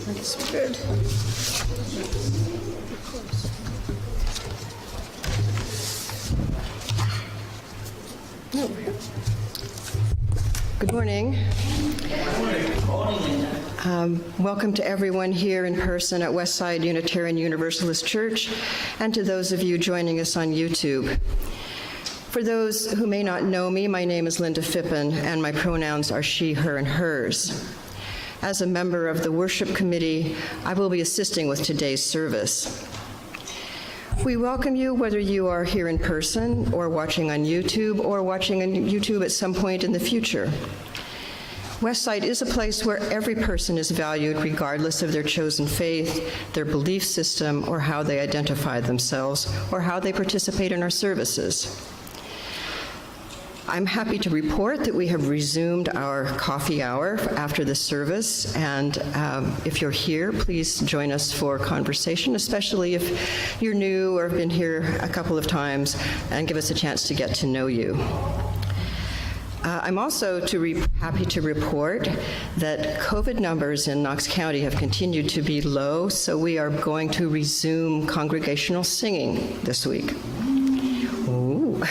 That's good. Good morning. Welcome to everyone here in person at Westside Unitarian Universalist Church, and to those of you joining us on YouTube. For those who may not know me, my name is Linda Phippen, and my pronouns are she, her, and hers. As a member of the worship committee, I will be assisting with today's service. We welcome you whether you are here in person or watching on YouTube or watching on YouTube at some point in the future. Westside is a place where every person is valued regardless of their chosen faith, their belief system, or how they identify themselves, or how they participate in our services. I'm happy to report that we have resumed our coffee hour after the service, and if you're here, please join us for conversation, especially if you're new or have been here a couple of times, and give us a chance to get to know you. I'm also happy to report that COVID numbers in Knox County have continued to be low, so we are going to resume congregational singing this week. Ooh.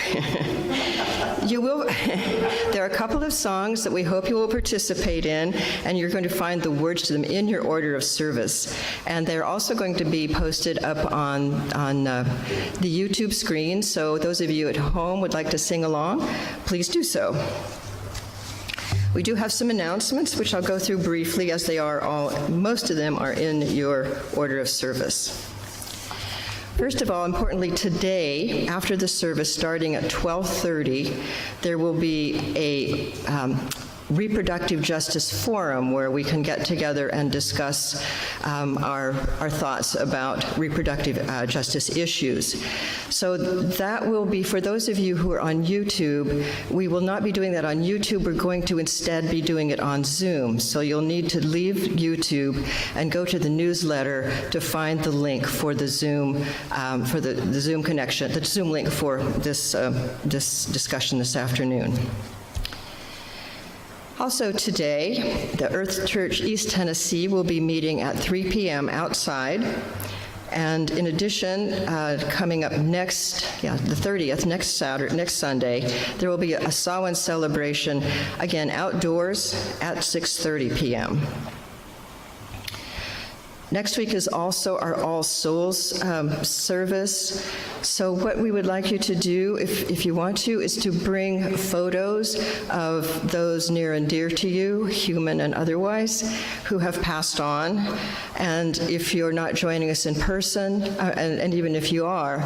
You will, there are a couple of songs that we hope you will participate in, and you're going to find the words to them in your order of service. And they're also going to be posted up on the YouTube screen, so those of you at home would like to sing along, please do so. We do have some announcements, which I'll go through briefly, as they are most of them are in your order of service. First of all, importantly, today, after the service, starting at 12:30, there will be a reproductive justice forum where we can get together and discuss our thoughts about reproductive justice issues. So that will be, for those of you who are on YouTube, we will not be doing that on YouTube. We're going to instead be doing it on Zoom. So you'll need to leave YouTube and go to the newsletter to find the link for the Zoom, for the Zoom connection, the Zoom link for this discussion this afternoon. Also today, the Earth Church East Tennessee will be meeting at 3 p.m. outside. And in addition, coming up next, the 30th, next Sunday, there will be a Samhain celebration, again, outdoors at 6:30 p.m. Next week is also our All Souls service. So what we would like you to do, if you want to, is to bring photos of those near and dear to you, human and otherwise, who have passed on. And if you're not joining us in person, and even if you are,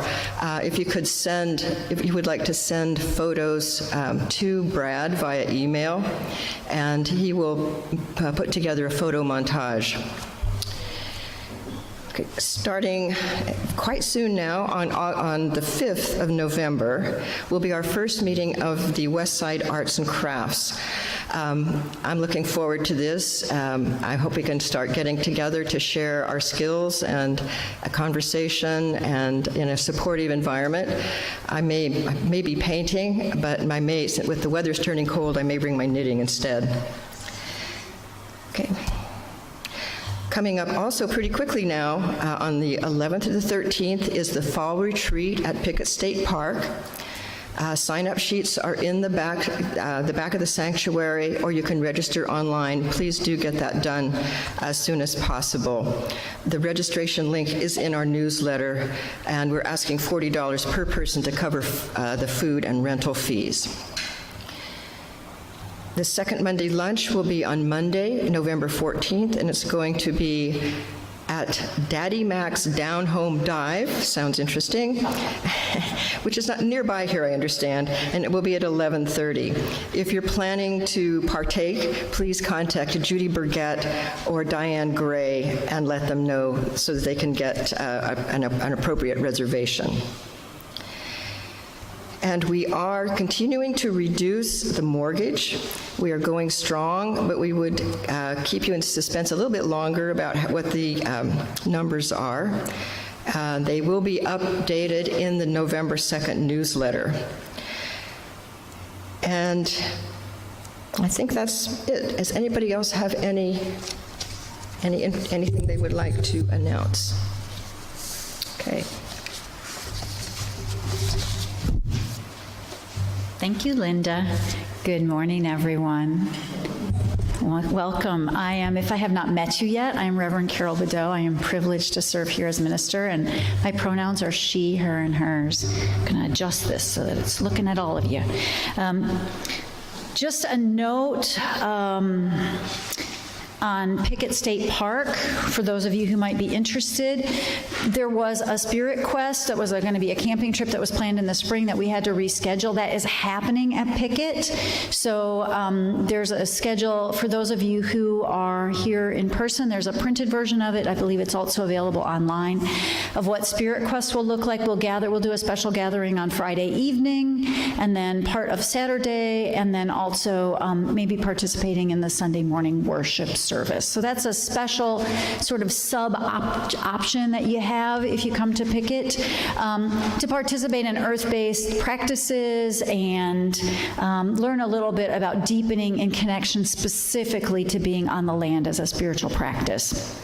if you would like to send photos to Brad via email, and he will put together a photo montage. Starting quite soon now, on the 5th of November, will be our first meeting of the Westside Arts and Crafts. I'm looking forward to this. I hope we can start getting together to share our skills and a conversation and in a supportive environment. I may be painting, but with the weather's turning cold, I may bring my knitting instead. Okay. Coming up also pretty quickly now, on the 11th to the 13th, is the Fall Retreat at Pickett State Park. Sign-up sheets are in the back of the sanctuary, or you can register online. Please do get that done as soon as possible. The registration link is in our newsletter, and we're asking $40 per person to cover the food and rental fees. The second Monday lunch will be on Monday, November 14th, and it's going to be at Daddy Mac's Down Home Dive, sounds interesting, which is not nearby here, I understand, and it will be at 11:30. If you're planning to partake, please contact Judy Burgett or Diane Gray and let them know so that they can get an appropriate reservation. And we are continuing to reduce the mortgage. We are going strong, but we would keep you in suspense a little bit longer about what the numbers are. They will be updated in the November 2nd newsletter. And I think that's it. Does anybody else have any anything they would like to announce? Okay. Thank you, Linda. Good morning, everyone. Welcome. If I have not met you yet, I am Reverend Carol Bedeau. I am privileged to serve here as minister, and my pronouns are she, her, and hers. I'm going to adjust this so that it's looking at all of you. Just a note on Pickett State Park, for those of you who might be interested. There was a Spirit Quest that was going to be a camping trip that was planned in the spring that we had to reschedule. That is happening at Pickett. So there's a schedule for those of you who are here in person. There's a printed version of it. I believe it's also available online of what Spirit Quest will look like. We'll do a special gathering on Friday evening, and then part of Saturday, and then also maybe participating in the Sunday morning worship service. So that's a special sort of option that you have if you come to Pickett to participate in earth-based practices and learn a little bit about deepening in connection specifically to being on the land as a spiritual practice.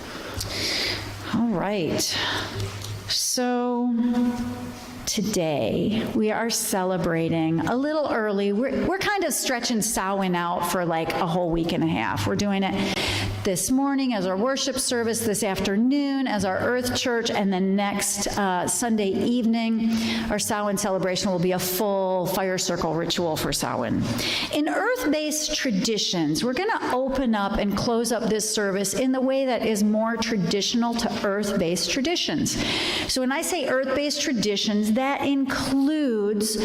All right. So today we are celebrating a little early. We're kind of stretching Samhain out for like a whole week and a half. We're doing it this morning as our worship service, this afternoon as our Earth Church, and then next Sunday evening, our Samhain celebration will be a full fire circle ritual for Samhain. In earth-based traditions, we're going to open up and close up this service in the way that is more traditional to earth-based traditions. So when I say earth-based traditions, that includes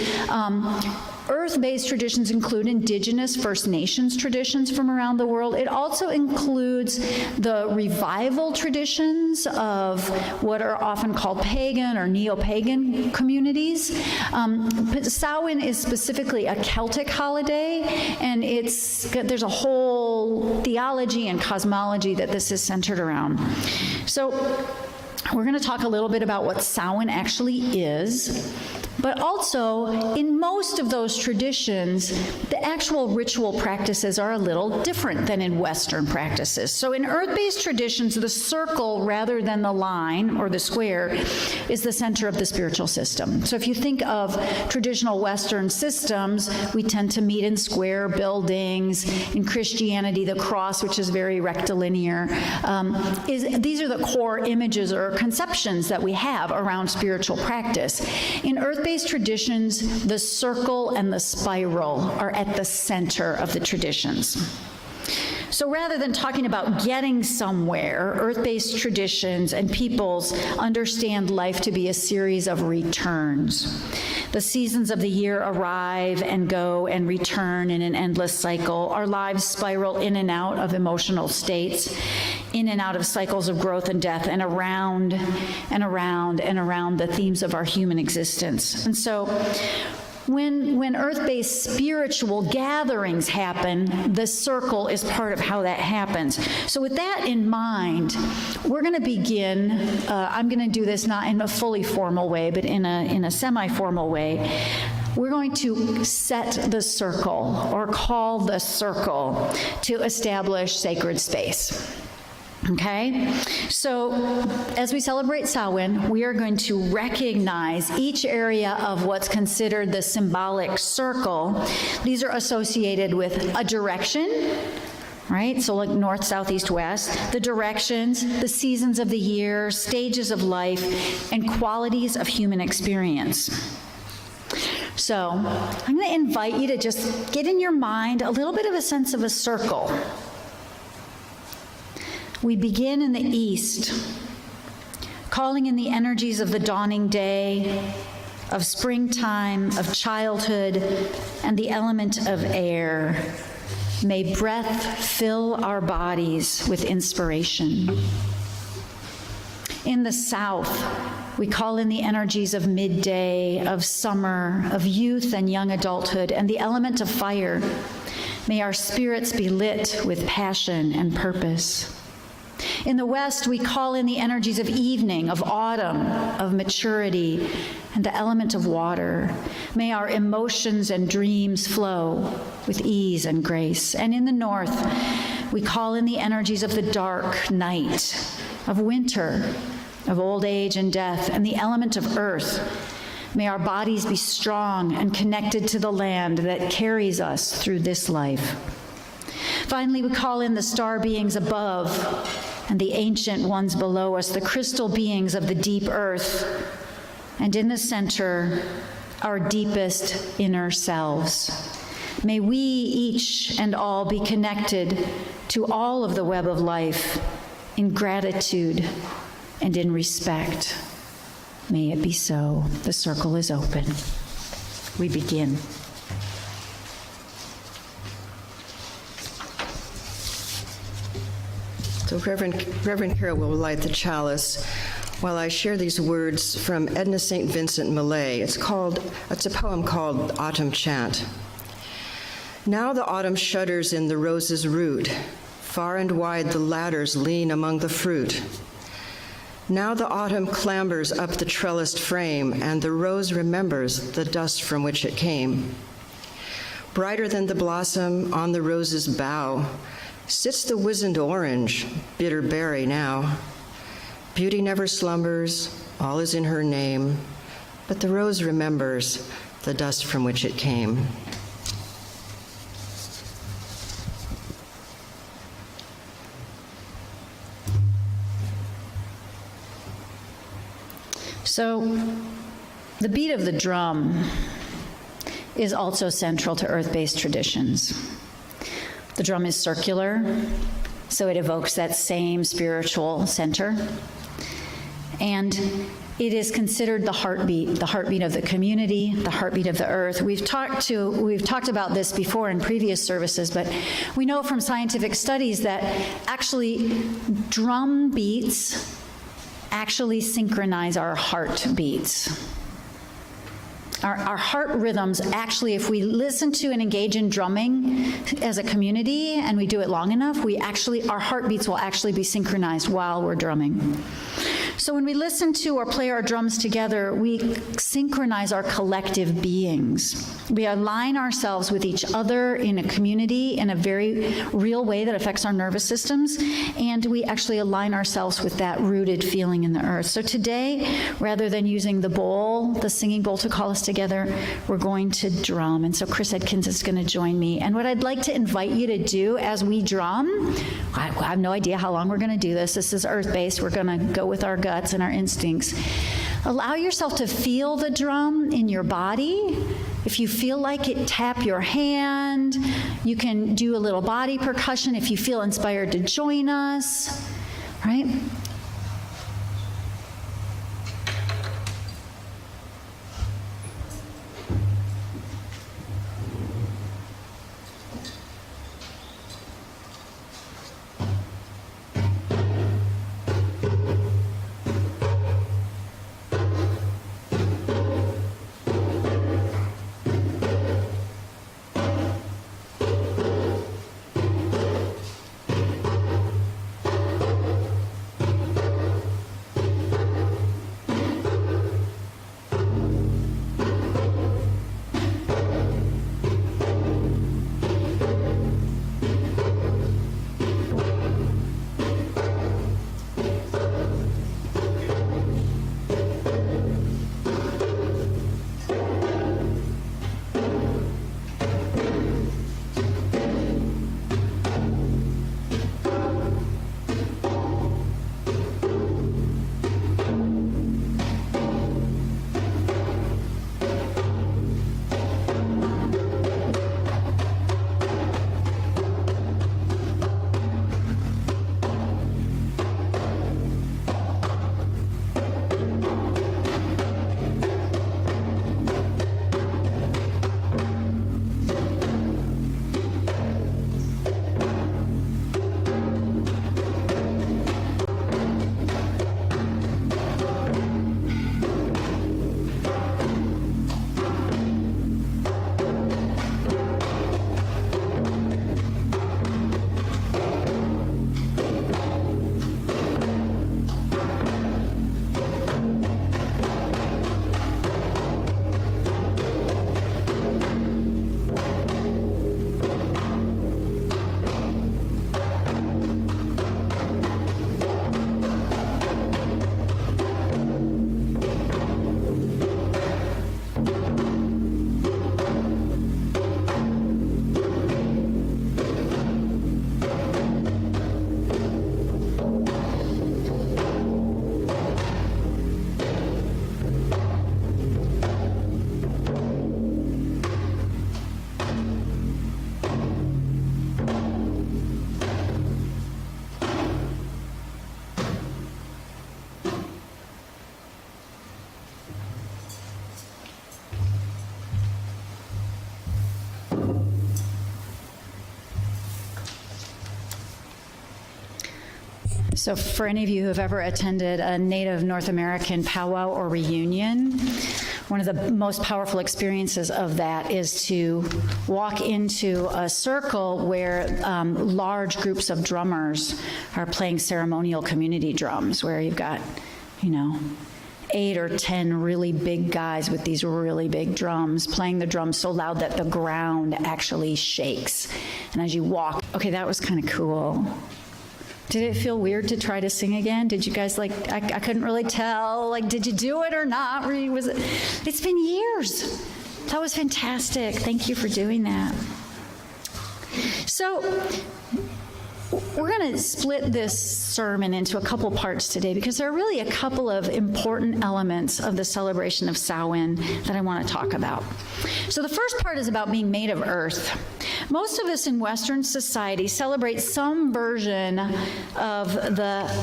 earth-based traditions include Indigenous First Nations traditions from around the world. It also includes the revival traditions of what are often called pagan or neo-pagan communities. Samhain is specifically a Celtic holiday, and there's a whole theology and cosmology that this is centered around. So we're going to talk a little bit about what Samhain actually is, but also in most of those traditions, the actual ritual practices are a little different than in Western practices. So in earth-based traditions, the circle rather than the line or the square is the center of the spiritual system. So if you think of traditional Western systems, we tend to meet in square buildings. In Christianity, the cross, which is very rectilinear, these are the core images or conceptions that we have around spiritual practice. In earth-based traditions, the circle and the spiral are at the center of the traditions. So rather than talking about getting somewhere, earth-based traditions and peoples understand life to be a series of returns. The seasons of the year arrive and go and return in an endless cycle. Our lives spiral in and out of emotional states, in and out of cycles of growth and death, and around and around and around the themes of our human existence. And so when earth-based spiritual gatherings happen, the circle is part of how that happens. So with that in mind, we're going to begin. I'm going to do this not in a fully formal way, but in a semi-formal way. We're going to set the circle, or call the circle, to establish sacred space. Okay, so as we celebrate Samhain, we are going to recognize each area of what's considered the symbolic circle. These are associated with a direction, right? So like north, south, east, west, the directions, the seasons of the year, stages of life, and qualities of human experience. So I'm going to invite you to just get in your mind a little bit of a sense of a circle. We begin in the east, calling in the energies of the dawning day, of springtime, of childhood, and the element of air. May breath fill our bodies with inspiration. In the south, we call in the energies of midday, of summer, of youth and young adulthood, and the element of fire. May our spirits be lit with passion and purpose. In the west, we call in the energies of evening, of autumn, of maturity, and the element of water. May our emotions and dreams flow with ease and grace. And in the north, we call in the energies of the dark night, of winter, of old age and death, and the element of earth. May our bodies be strong and connected to the land that carries us through this life. Finally, we call in the star beings above and the ancient ones below us, the crystal beings of the deep earth, and in the center, our deepest inner selves. May we each and all be connected to all of the web of life in gratitude and in respect. May it be so. The circle is open. We begin. So Reverend Carol will light the chalice while I share these words from Edna St. Vincent Millay. It's a poem called Autumn Chant. Now the autumn shudders in the rose's root. Far and wide the ladders lean among the fruit. Now the autumn clambers up the trellised frame, and the rose remembers the dust from which it came. Brighter than the blossom on the rose's bough sits the wizened orange, bitter berry now. Beauty never slumbers, all is in her name, but the rose remembers the dust from which it came. So, the beat of the drum is also central to earth-based traditions. The drum is circular, so it evokes that same spiritual center. And it is considered the heartbeat of the community, the heartbeat of the earth. We've talked about this before in previous services, but we know from scientific studies that actually drum beats actually synchronize our heartbeats. Our heart rhythms actually, if we listen to and engage in drumming as a community and we do it long enough, our heartbeats will actually be synchronized while we're drumming. So when we listen to or play our drums together, we synchronize our collective beings. We align ourselves with each other in a community in a very real way that affects our nervous systems, and we actually align ourselves with that rooted feeling in the earth. So today, rather than using the bowl, the singing bowl to call us together, we're going to drum. And so Chris Edkins is going to join me. And what I'd like to invite you to do as we drum, I have no idea how long we're going to do this. This is earth-based. We're going to go with our guts and our instincts. Allow yourself to feel the drum in your body. If you feel like it, tap your hand. You can do a little body percussion if you feel inspired to join us, right? So for any of you who have ever attended a Native North American powwow or reunion, one of the most powerful experiences of that is to walk into a circle where large groups of drummers are playing ceremonial community drums, where you've got, 8 or 10 really big guys with these really big drums, playing the drums so loud that the ground actually shakes. And as you walk, okay, that was kind of cool. Did it feel weird to try to sing again? Did you guys I couldn't really tell, did you do it or not? It's been years. That was fantastic. Thank you for doing that. So, we're going to split this sermon into a couple parts today because there are really a couple of important elements of the celebration of Samhain that I want to talk about. So the first part is about being made of earth. Most of us in Western society celebrate some version of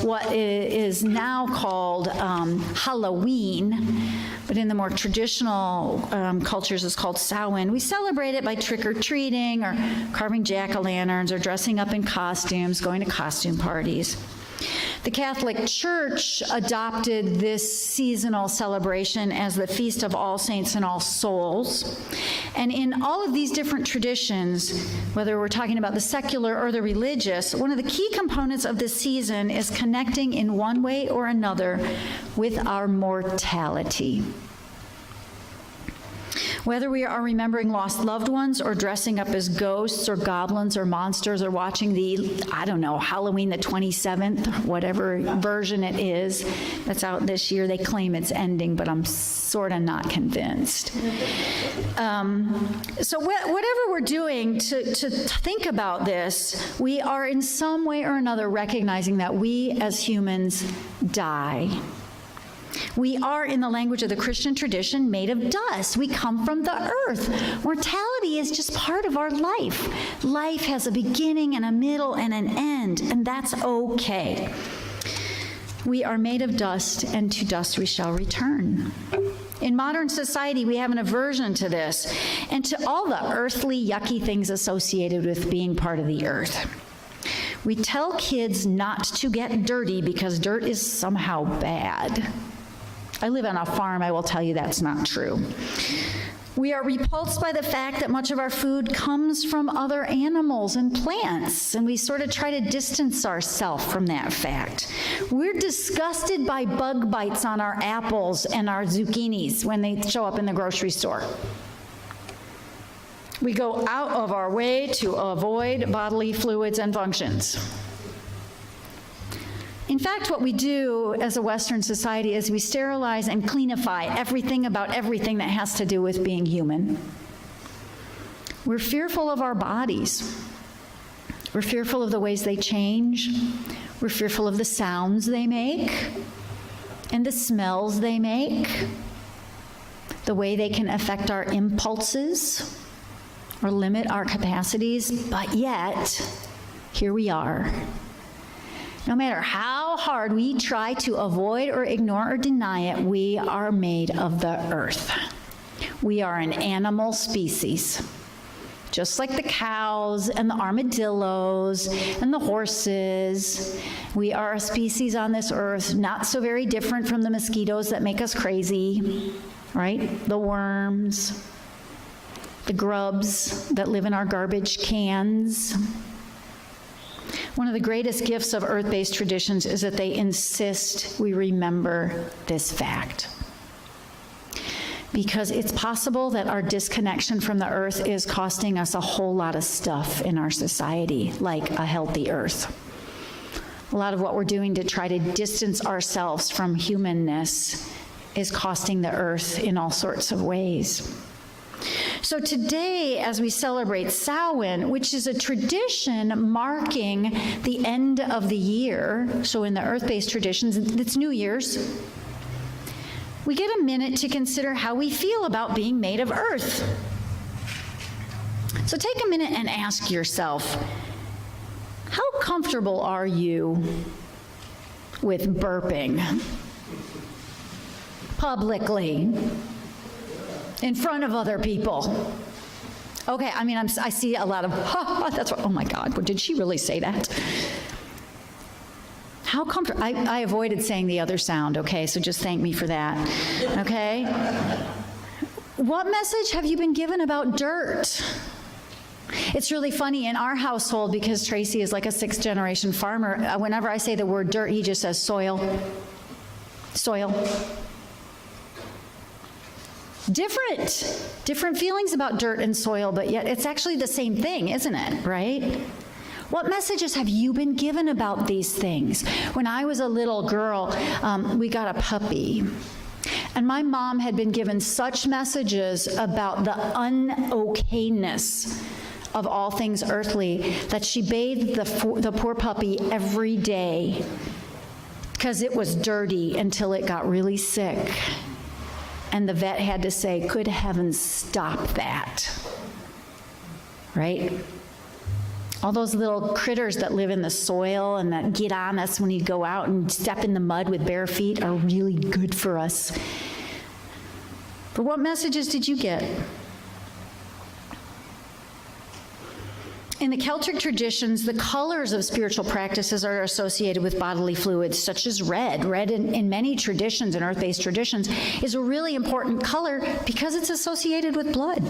what is now called Halloween, but in the more traditional cultures it's called Samhain. We celebrate it by trick-or-treating or carving jack-o'-lanterns or dressing up in costumes, going to costume parties. The Catholic Church adopted this seasonal celebration as the Feast of All Saints and All Souls. And in all of these different traditions, whether we're talking about the secular or the religious, one of the key components of this season is connecting in one way or another with our mortality. Whether we are remembering lost loved ones or dressing up as ghosts or goblins or monsters or watching Halloween the 27th, whatever version it is that's out this year. They claim it's ending, but I'm sort of not convinced. So whatever we're doing to think about this, we are in some way or another recognizing that we as humans die. We are, in the language of the Christian tradition, made of dust. We come from the earth. Mortality is just part of our life. Life has a beginning and a middle and an end, and that's okay. We are made of dust, and to dust we shall return. In modern society, we have an aversion to this and to all the earthly, yucky things associated with being part of the earth. We tell kids not to get dirty because dirt is somehow bad. I live on a farm, I will tell you that's not true. We are repulsed by the fact that much of our food comes from other animals and plants, and we sort of try to distance ourselves from that fact. We're disgusted by bug bites on our apples and our zucchinis when they show up in the grocery store. We go out of our way to avoid bodily fluids and functions. In fact, what we do as a Western society is we sterilize and cleanify everything about everything that has to do with being human. We're fearful of our bodies. We're fearful of the ways they change. We're fearful of the sounds they make and the smells they make, the way they can affect our impulses or limit our capacities, but yet, here we are. No matter how hard we try to avoid or ignore or deny it, we are made of the earth. We are an animal species. Just like the cows and the armadillos and the horses, we are a species on this earth, not so very different from the mosquitoes that make us crazy, right? The worms, the grubs that live in our garbage cans. One of the greatest gifts of earth-based traditions is that they insist we remember this fact. Because it's possible that our disconnection from the earth is costing us a whole lot of stuff in our society, like a healthy earth. A lot of what we're doing to try to distance ourselves from humanness is costing the earth in all sorts of ways. So today, as we celebrate Samhain, which is a tradition marking the end of the year, so in the earth-based traditions, it's New Year's, we get a minute to consider how we feel about being made of earth. So take a minute and ask yourself, how comfortable are you with burping publicly in front of other people? Okay, I mean, I see a lot of, that's what, oh my God, did she really say that? How comfortable? I avoided saying the other sound, okay? So just thank me for that, okay? What message have you been given about dirt? It's really funny in our household, because Tracy is like a 6th-generation farmer. Whenever I say the word dirt, he just says soil. Soil. Different feelings about dirt and soil, but yet it's actually the same thing, isn't it, right? What messages have you been given about these things? When I was a little girl, we got a puppy. And my mom had been given such messages about the un-okayness of all things earthly that she bathed the poor puppy every day because it was dirty until it got really sick. And the vet had to say, "Good heavens, stop that." Right? All those little critters that live in the soil and that get on us when you go out and step in the mud with bare feet are really good for us. But what messages did you get? In the Celtic traditions, the colors of spiritual practices are associated with bodily fluids, such as red. Red in many traditions, in earth-based traditions, is a really important color because it's associated with blood.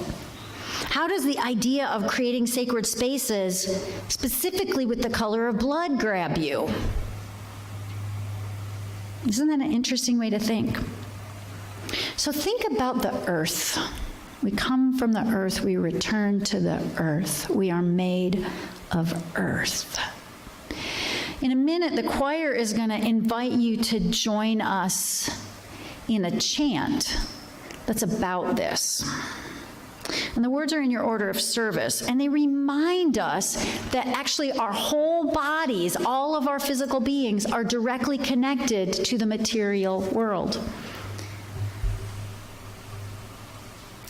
How does the idea of creating sacred spaces, specifically with the color of blood, grab you? Isn't that an interesting way to think? So think about the earth. We come from the earth, we return to the earth. We are made of earth. In a minute, the choir is going to invite you to join us in a chant that's about this. And the words are in your order of service, and they remind us that actually our whole bodies, all of our physical beings, are directly connected to the material world.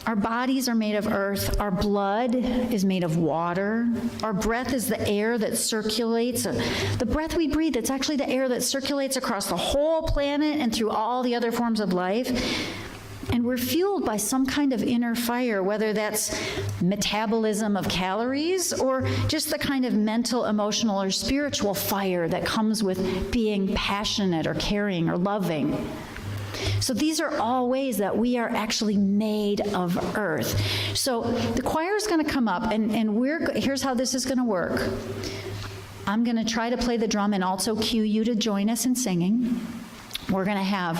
Our bodies are made of earth. Our blood is made of water. Our breath is the air that circulates. The breath we breathe, it's actually the air that circulates across the whole planet and through all the other forms of life. And we're fueled by some kind of inner fire, whether that's metabolism of calories or just the kind of mental, emotional, or spiritual fire that comes with being passionate or caring or loving. So these are all ways that we are actually made of earth. So the choir is going to come up, and here's how this is going to work. I'm going to try to play the drum and also cue you to join us in singing. We're going to have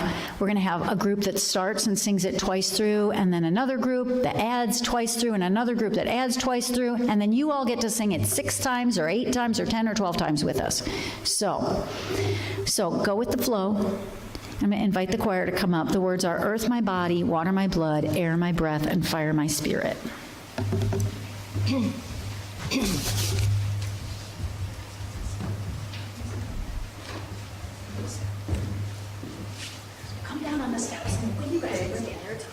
a group that starts and sings it twice through, and then another group that adds twice through, and another group that adds twice through, and then you all get to sing it 6 times or 8 times or 10 or 12 times with us. So go with the flow. I'm going to invite the choir to come up. The words are earth my body, water my blood, air my breath, and fire my spirit. Come down on the steps. When you guys stand there, it's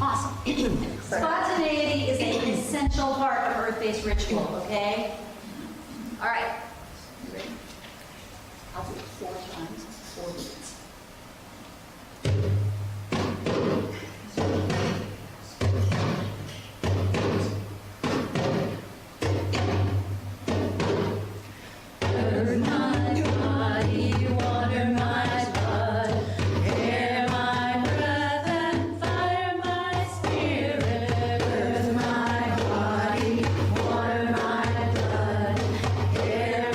awesome. Spontaneity is an essential part of earth-based ritual, okay? All right. You ready? I'll do it 4 times, 4 minutes. Air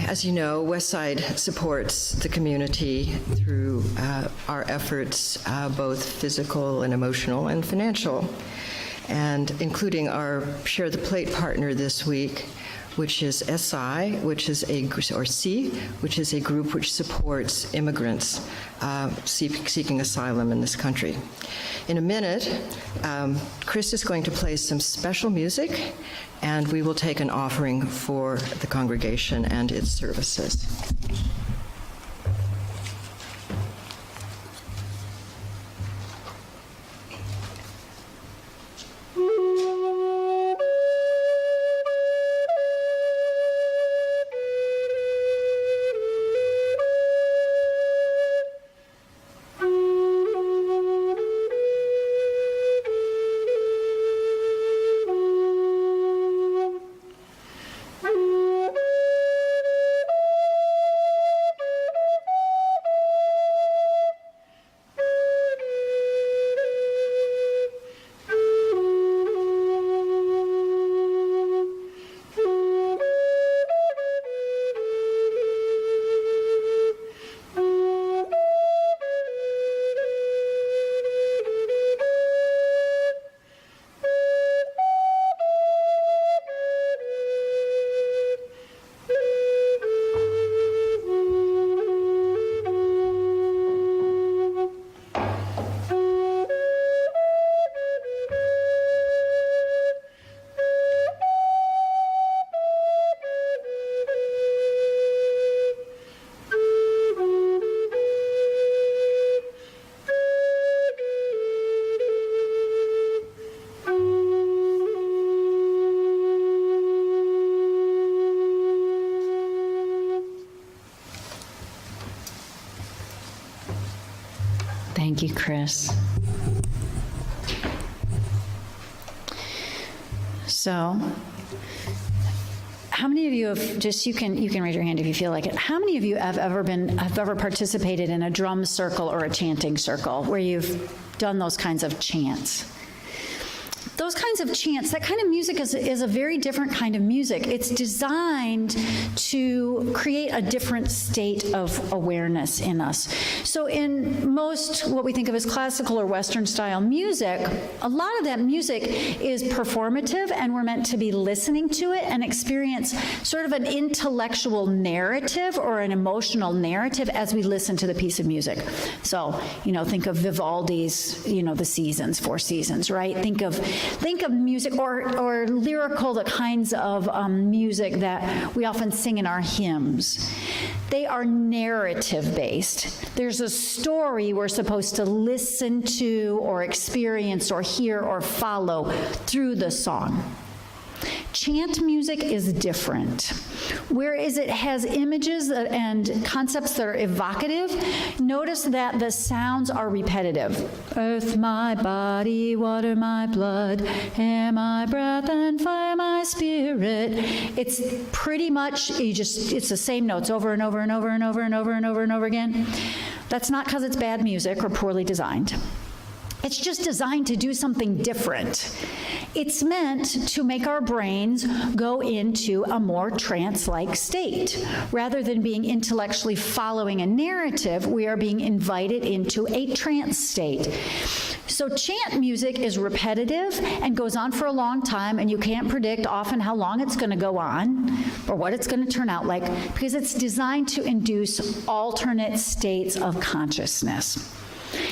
As you know, Westside supports the community through our efforts, both physical and emotional and financial, and including our Share the Plate partner this week, which is SI, which is which is a group which supports immigrants seeking asylum in this country. In a minute, Chris is going to play some special music, and we will take an offering for the congregation and its services. Thank you, Chris. So, how many of you have, just you can raise your hand if you feel like it, how many of you have ever participated in a drum circle or a chanting circle where you've done those kinds of chants? Those kinds of chants, that kind of music is a very different kind of music. It's designed to create a different state of awareness in us. So in most what we think of as classical or Western style music, a lot of that music is performative, and we're meant to be listening to it and experience sort of an intellectual narrative or an emotional narrative as we listen to the piece of music. So, think of Vivaldi's, the seasons, 4 seasons, right? Think of music or lyrical, the kinds of music that we often sing in our hymns. They are narrative-based. There's a story we're supposed to listen to or experience or hear or follow through the song. Chant music is different. Whereas it has images and concepts that are evocative, notice that the sounds are repetitive. Earth, my body, water, my blood, air, my breath, and fire, my spirit. It's pretty much, it's the same notes over and over and over and over and over and over and over again. That's not because it's bad music or poorly designed. It's just designed to do something different. It's meant to make our brains go into a more trance-like state. Rather than being intellectually following a narrative, we are being invited into a trance state. So chant music is repetitive and goes on for a long time, and you can't predict often how long it's going to go on or what it's going to turn out like, because it's designed to induce alternate states of consciousness.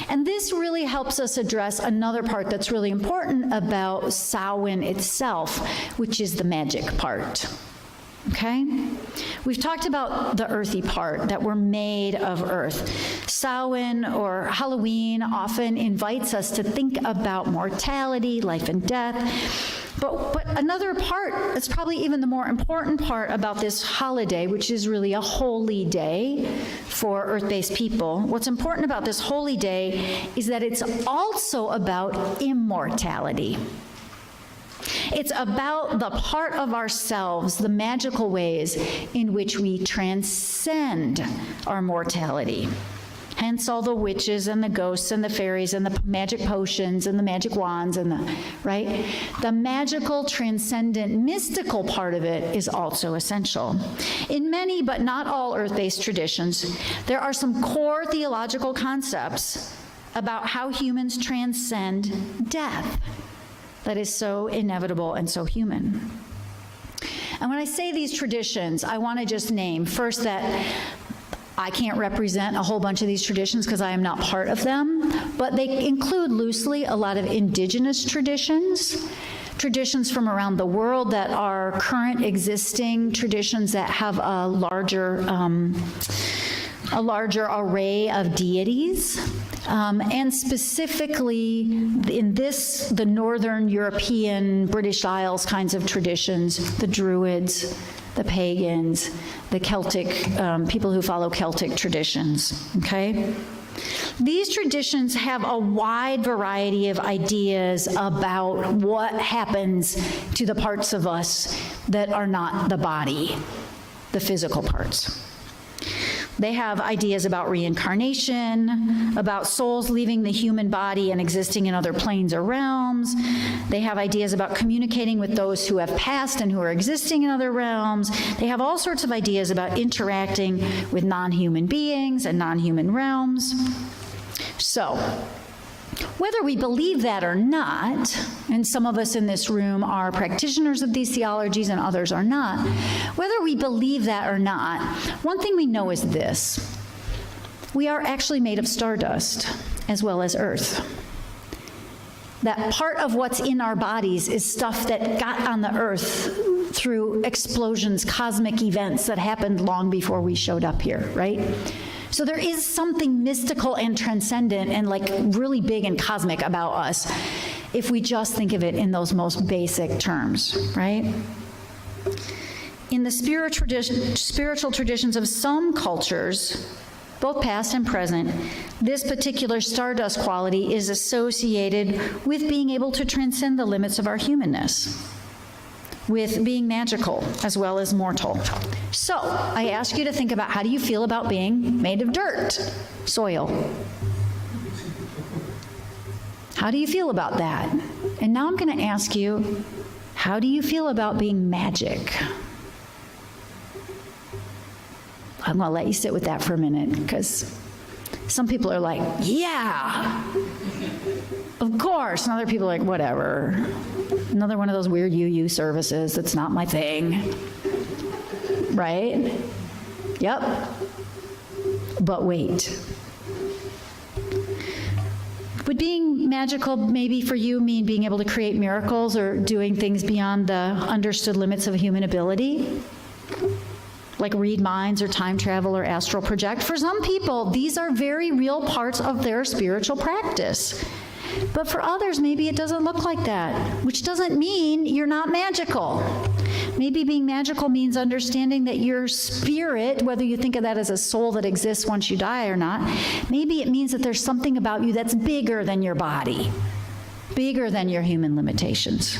And this really helps us address another part that's really important about Samhain itself, which is the magic part. Okay? We've talked about the earthy part, that we're made of earth. Samhain or Halloween often invites us to think about mortality, life and death. But another part, that's probably even the more important part about this holiday, which is really a holy day for earth-based people, what's important about this holy day is that it's also about immortality. It's about the part of ourselves, the magical ways in which we transcend our mortality. Hence all the witches and the ghosts and the fairies and the magic potions and the magic wands and right? The magical, transcendent, mystical part of it is also essential. In many, but not all earth-based traditions, there are some core theological concepts about how humans transcend death that is so inevitable and so human. And when I say these traditions, I want to just name first that I can't represent a whole bunch of these traditions because I am not part of them, but they include loosely a lot of indigenous traditions, traditions from around the world that are current existing traditions that have a larger array of deities. And specifically in the Northern European, British Isles kinds of traditions, the Druids, the pagans, the Celtic, people who follow Celtic traditions, okay? These traditions have a wide variety of ideas about what happens to the parts of us that are not the body, the physical parts. They have ideas about reincarnation, about souls leaving the human body and existing in other planes or realms. They have ideas about communicating with those who have passed and who are existing in other realms. They have all sorts of ideas about interacting with non-human beings and non-human realms. So, whether we believe that or not, and some of us in this room are practitioners of these theologies and others are not, whether we believe that or not, one thing we know is this: we are actually made of stardust as well as earth. That part of what's in our bodies is stuff that got on the earth through explosions, cosmic events that happened long before we showed up here, right? So there is something mystical and transcendent and like really big and cosmic about us if we just think of it in those most basic terms, right? In the spiritual traditions of some cultures, both past and present, this particular stardust quality is associated with being able to transcend the limits of our humanness, with being magical as well as mortal. So, I ask you to think about, how do you feel about being made of dirt, soil? How do you feel about that? And now I'm going to ask you, how do you feel about being magic? I'm going to let you sit with that for a minute, because some people are like, yeah, of course. And other people are like, whatever. Another one of those weird UU services that's not my thing. Right? Yep. But wait. Would being magical maybe for you mean being able to create miracles or doing things beyond the understood limits of human ability? Like read minds or time travel or astral project? For some people, these are very real parts of their spiritual practice. But for others, maybe it doesn't look like that, which doesn't mean you're not magical. Maybe being magical means understanding that your spirit, whether you think of that as a soul that exists once you die or not, maybe it means that there's something about you that's bigger than your body, bigger than your human limitations.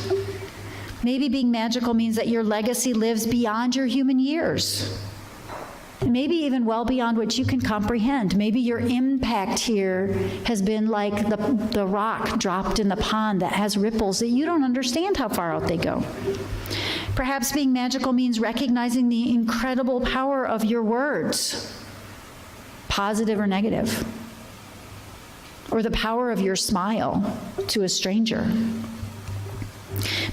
Maybe being magical means that your legacy lives beyond your human years. And maybe even well beyond what you can comprehend. Maybe your impact here has been like the rock dropped in the pond that has ripples that you don't understand how far out they go. Perhaps being magical means recognizing the incredible power of your words, positive or negative, or the power of your smile to a stranger.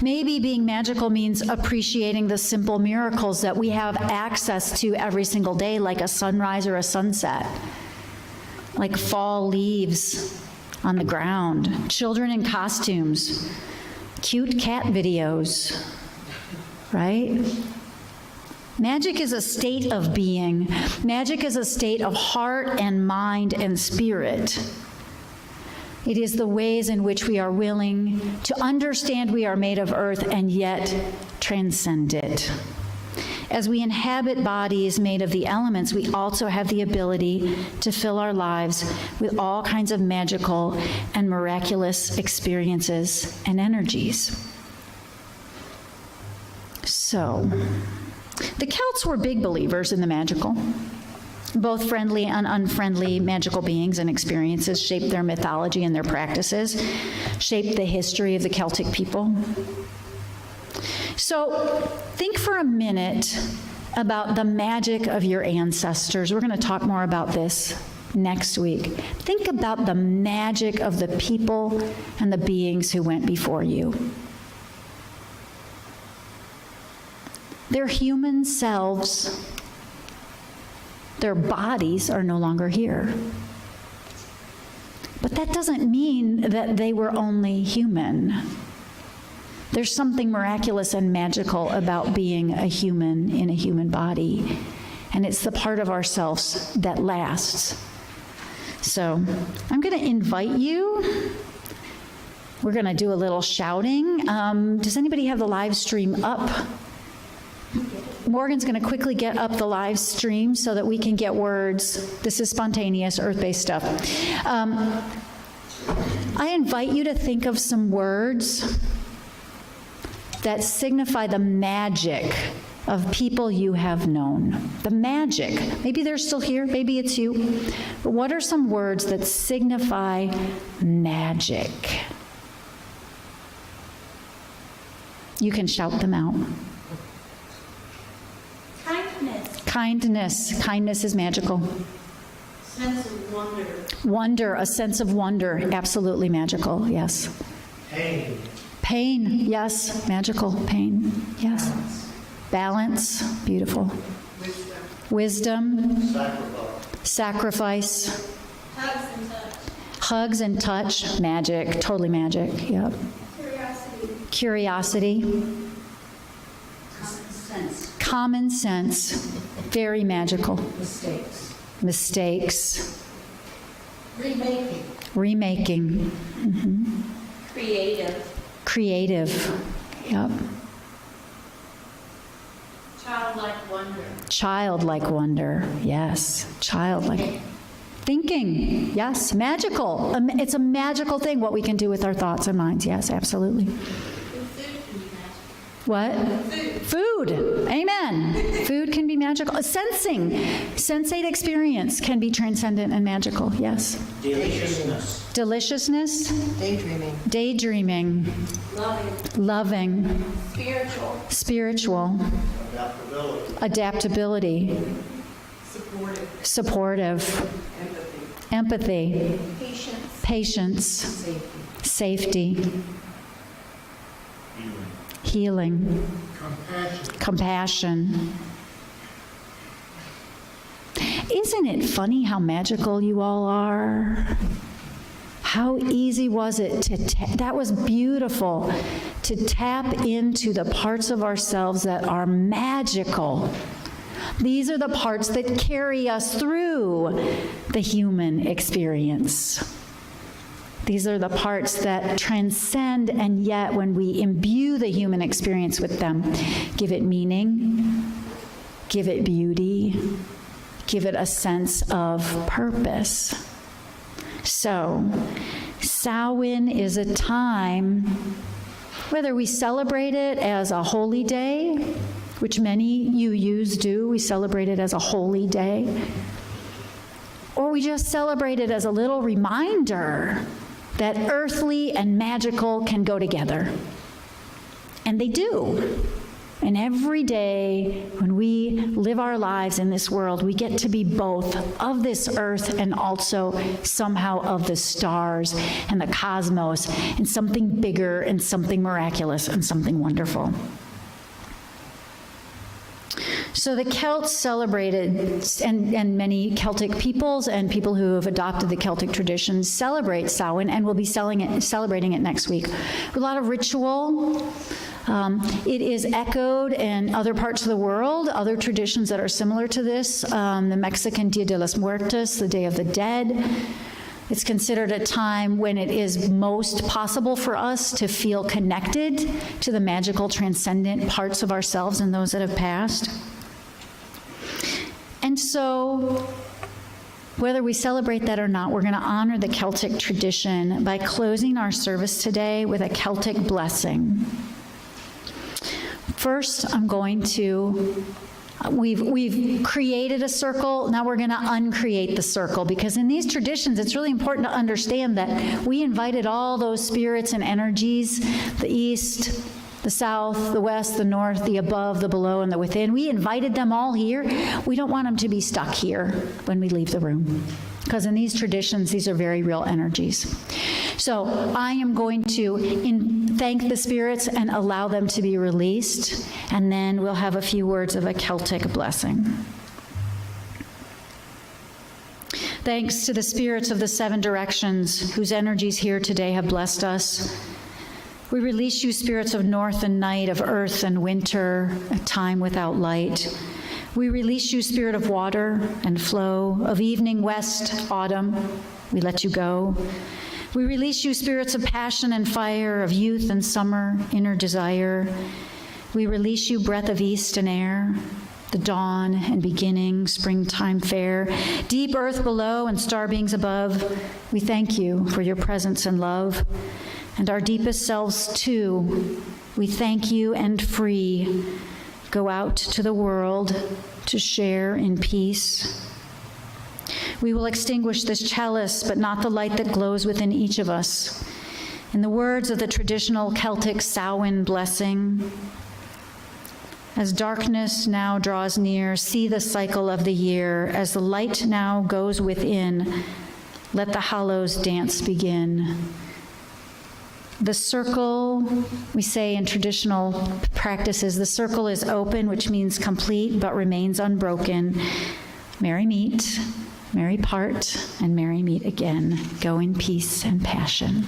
Maybe being magical means appreciating the simple miracles that we have access to every single day, like a sunrise or a sunset, like fall leaves on the ground, children in costumes, cute cat videos, right? Magic is a state of being. Magic is a state of heart and mind and spirit. It is the ways in which we are willing to understand we are made of earth and yet transcend it. As we inhabit bodies made of the elements, we also have the ability to fill our lives with all kinds of magical and miraculous experiences and energies. So, the Celts were big believers in the magical. Both friendly and unfriendly magical beings and experiences shaped their mythology and their practices, shaped the history of the Celtic people. So think for a minute about the magic of your ancestors. We're going to talk more about this next week. Think about the magic of the people and the beings who went before you. Their human selves, their bodies are no longer here. But that doesn't mean that they were only human. There's something miraculous and magical about being a human in a human body, and it's the part of ourselves that lasts. So I'm going to invite you. We're going to do a little shouting. Does anybody have the live stream up? Morgan's going to quickly get up the live stream so that we can get words. This is spontaneous, earth-based stuff. I invite you to think of some words that signify the magic of people you have known. The magic. Maybe they're still here, maybe it's you. But what are some words that signify magic? You can shout them out. Kindness. Kindness. Kindness is magical. Sense of wonder. Wonder, a sense of wonder, absolutely magical, yes. Pain. Pain, yes, magical, pain, yes. Balance, beautiful. Wisdom. Sacrifice. Hugs and touch. Hugs and touch, magic, totally magic, yep. Curiosity. Common sense. Common sense, very magical. Mistakes. Remaking. Creative, yep. Childlike wonder. Childlike wonder, yes. Childlike. Thinking, yes. Magical. It's a magical thing, what we can do with our thoughts and minds. Yes, absolutely. Food can be magical. What? Food. Amen. Food can be magical. Sensing. Sensate experience can be transcendent and magical. Yes. Deliciousness. Daydreaming. Loving. Spiritual. Adaptability. Supportive. Empathy. Patience. Safety. Healing. Compassion. Isn't it funny how magical you all are? How easy was it that was beautiful, to tap into the parts of ourselves that are magical. These are the parts that carry us through the human experience. These are the parts that transcend, and yet when we imbue the human experience with them, give it meaning, give it beauty, give it a sense of purpose. So, Samhain is a time, whether we celebrate it as a holy day, which many UUs do, we celebrate it as a holy day, or we just celebrate it as a little reminder that earthly and magical can go together. And they do. And every day when we live our lives in this world, we get to be both of this earth and also somehow of the stars and the cosmos and something bigger and something miraculous and something wonderful. So the Celts celebrated, and many Celtic peoples and people who have adopted the Celtic traditions celebrate Samhain, and will be celebrating it next week. A lot of ritual. It is echoed in other parts of the world, other traditions that are similar to this. The Mexican Dia de los Muertos, the Day of the Dead. It's considered a time when it is most possible for us to feel connected to the magical, transcendent parts of ourselves and those that have passed. And so, whether we celebrate that or not, we're going to honor the Celtic tradition by closing our service today with a Celtic blessing. First, I'm going to We've created a circle. Now we're going to uncreate the circle, because in these traditions, it's really important to understand that we invited all those spirits and energies, the east, the south, the west, the north, the above, the below, and the within. We invited them all here. We don't want them to be stuck here when we leave the room, because in these traditions, these are very real energies. So I am going to thank the spirits and allow them to be released, and then we'll have a few words of a Celtic blessing. Thanks to the spirits of the 7 directions whose energies here today have blessed us. We release you, spirits of north and night, of earth and winter, a time without light. We release you, spirit of water and flow, of evening, west, autumn. We let you go. We release you, spirits of passion and fire, of youth and summer, inner desire. We release you, breath of east and air, the dawn and beginning, springtime fair, deep earth below and star beings above. We thank you for your presence and love. And our deepest selves, too, we thank you and free. Go out to the world to share in peace. We will extinguish this chalice, but not the light that glows within each of us. In the words of the traditional Celtic Samhain blessing, as darkness now draws near, see the cycle of the year. As the light now goes within, let the hallows dance begin. The circle, we say in traditional practices, the circle is open, which means complete, but remains unbroken. Merry meet, merry part, and merry meet again. Go in peace and passion.